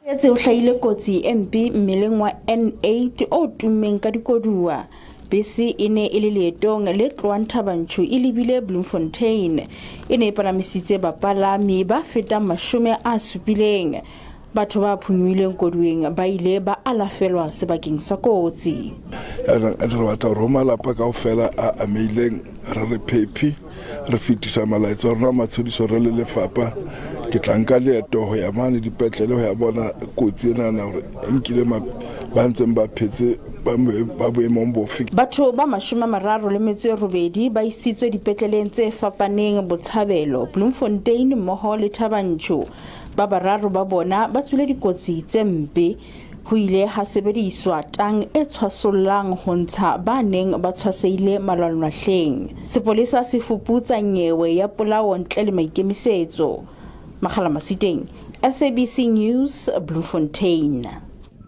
Etse o hlahile kotsi MP mmeleng wa N8 o tummeng ka dikoduwa. Bese e ne e le leetong le tloang Thabanchu e lebile Bloemfontein. E ne e palamisitse bapalami ba fetang 70. Batho ba phunyoileng koduweng ba ile ba alafelwa sebakeng sa kotsi. Re batla roma lapa kaofela a ameileng re phephi re fitisa malaitse rona matshodiso re le lefapa ke tlanka leeto ho ya mane dipetlele ho ya bona kotsi ena na hore nkile ba ntseng ba phetse ba boemong bofe. Batho ba 38 ba isitswe dipetleleng tse fapaneng Botshabelo, Bloemfontein mmoho le Thabanchu. Ba bararo ba bona ba tswile dikotsi tse mpe. Ho ile ha sebediswa tang e tshwasollang ho ntsha ba neng ba tshwaseile malwanwahleng. Sepolesa se fuputsa nyewe ya polao ntle le maikemisetso. Makhala Masiteng, SABC News, Bloemfontein.